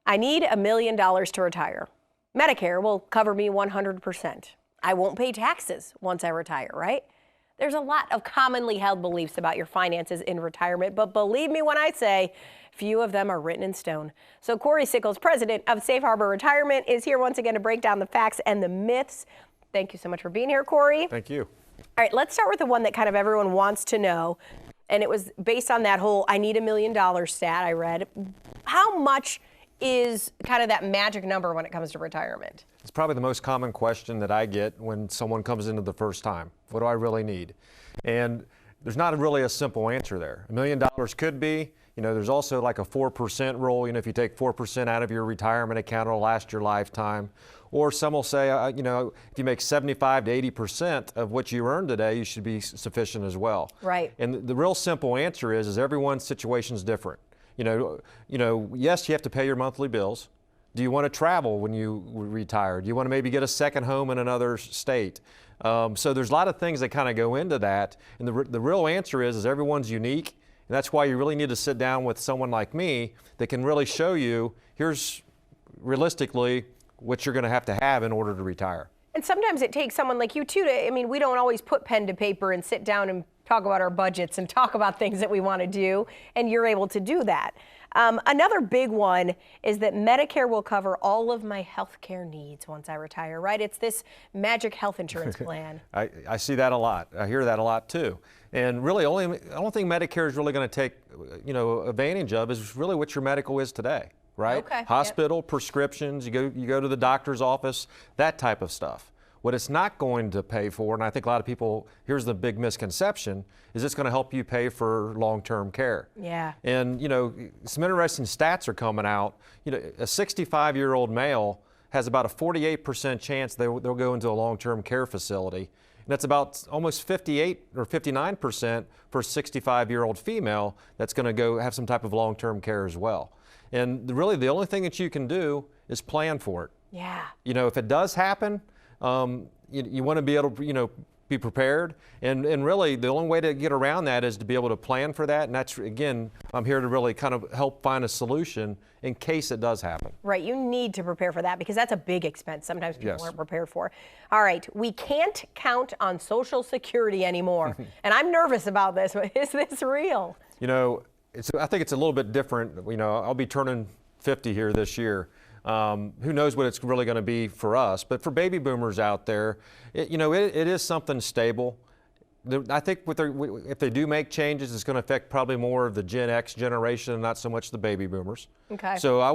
I need $1 million to retire. Medicare will cover me 100%. I won't pay taxes once I retire, right? There's a lot of commonly held beliefs about your finances in retirement, but believe me when I say few of them are written in stone. So Cory Sickles, president of Safe Harbor Retirement, is here once again to break down the facts and the myths. Thank you so much for being here, Cory. Thank you. All right, let's start with the one that kind of everyone wants to know. And it was based on that whole I need $1 million stat I read. How much is kind of that magic number when it comes to retirement? It's probably the most common question that I get when someone comes into the first time. What do I really need? And there's not really a simple answer there. $1 million could be, there's also like a 4% rule. If you take 4% out of your retirement account, it'll last your lifetime. Or some will say, if you make 75 to 80% of what you earn today, you should be sufficient as well. Right. And the real simple answer is everyone's situation is different. Yes, you have to pay your monthly bills. Do you want to travel when you retire? Do you want to maybe get a second home in another state? So there's a lot of things that kind of go into that. And the real answer is everyone's unique. And that's why you really need to sit down with someone like me that can really show you, here's realistically what you're going to have in order to retire. And sometimes it takes someone like you too we don't always put pen to paper and sit down and talk about our budgets and talk about things that we want to do, and you're able to do that. Another big one is that Medicare will cover all of my health care needs once I retire, right? It's this magic health insurance plan. I see that a lot. I hear that a lot too. And really, the only thing Medicare is really going to take, advantage of is really what your medical is today, right? Okay. Hospital, yep. Prescriptions, you go to the doctor's office, that type of stuff. What it's not going to pay for, and I think a lot of people, here's the big misconception, is it's going to help you pay for long-term care. Yeah. And, some interesting stats are coming out. A 65-year-old male has about a 48% chance they'll go into a long-term care facility. And that's about almost 58 or 59% for a 65-year-old female that's going to go have some type of long-term care as well. And really, the only thing that you can do is plan for it. Yeah. If it does happen, you want to be able to, be prepared. And really, the only way to get around that is to be able to plan for that. And that's, again, I'm here to really kind of help find a solution in case it does happen. Right. You need to prepare for that because that's a big expense sometimes people Yes. aren't prepared for. All right. We can't count on Social Security anymore. And I'm nervous about this. Is this real? I think it's a little bit different. I'll be turning 50 here this year. Who knows what it's really going to be for us, but for baby boomers out there, it is something stable. I think if they do make changes, it's going to affect probably more of the Gen X generation and not so much the baby boomers. Okay. So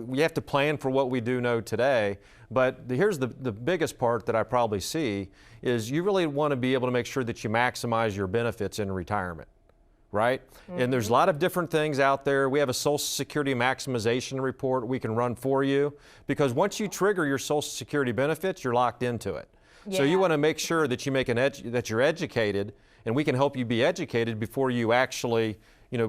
we have to plan for what we do know today, but here's the biggest part that I probably see is you really want to be able to make sure that you maximize your benefits in retirement. Right? Mm-hmm. And there's a lot of different things out there. We have a Social Security maximization report we can run for you because once you trigger your Social Security benefits, you're locked into it. Yeah. So you want to make sure that you that you're educated, and we can help you be educated before you actually,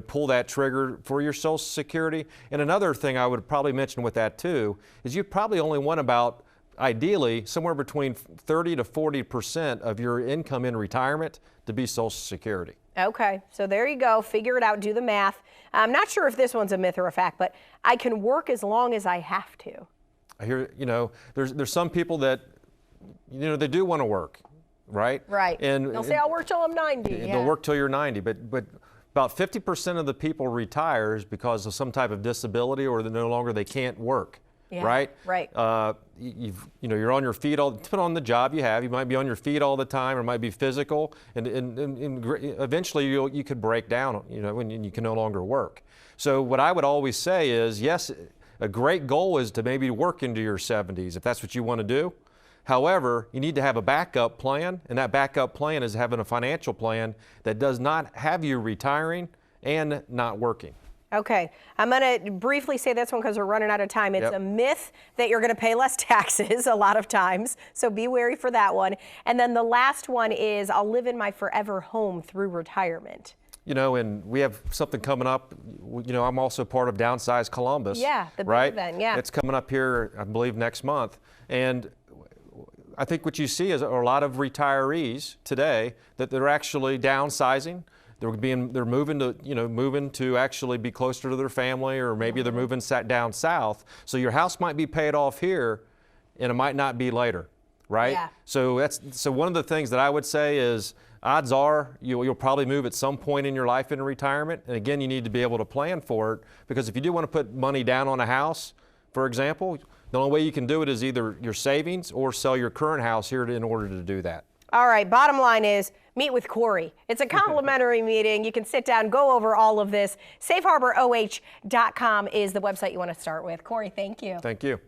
pull that trigger for your Social Security. And another thing I would probably mention with that too is you probably only want about, ideally, somewhere between 30 to 40% of your income in retirement to be Social Security. Okay, so there you go. Figure it out. Do the math. I'm not sure if this one's a myth or a fact, but I can work as long as I have to. I hear, there's some people that, they do want to work, right? Right. And they'll say, I'll work till I'm 90. They'll work till you're 90, but about 50% of the people retires because of some type of disability or no longer they can't work. Yeah, right? Right. You're on your feet depending on the job you have. You might be on your feet all the time, or it might be physical, and eventually you could break down, and you can no longer work. So what I would always say is, yes, a great goal is to maybe work into your 70s if that's what you want to do. However, you need to have a backup plan, and that backup plan is having a financial plan that does not have you retiring and not working. Okay, I'm going to briefly say this one because we're running out of time. It's a myth that you're going to pay less taxes a lot of times, so be wary for that one. And then the last one is I'll live in my forever home through retirement. And we have something coming up. I'm also part of Downsize Columbus. Yeah, the big right? event, yeah. It's coming up here, I believe, next month. And I think what you see is a lot of retirees today that they're actually downsizing. they're moving to, moving to actually be closer to their family, or maybe they're moving down south. So your house might be paid off here, and it might not be later, right? Yeah. So one of the things that I would say is, odds are you'll probably move at some point in your life into retirement. And again, you need to be able to plan for it, because if you do want to put money down on a house, for example, the only way you can do it is either your savings or sell your current house here in order to do that. All right, bottom line is, meet with Cory. It's a complimentary meeting. You can sit down, go over all of this. SafeHarborOH.com is the website you want to start with. Cory, thank you. Thank you.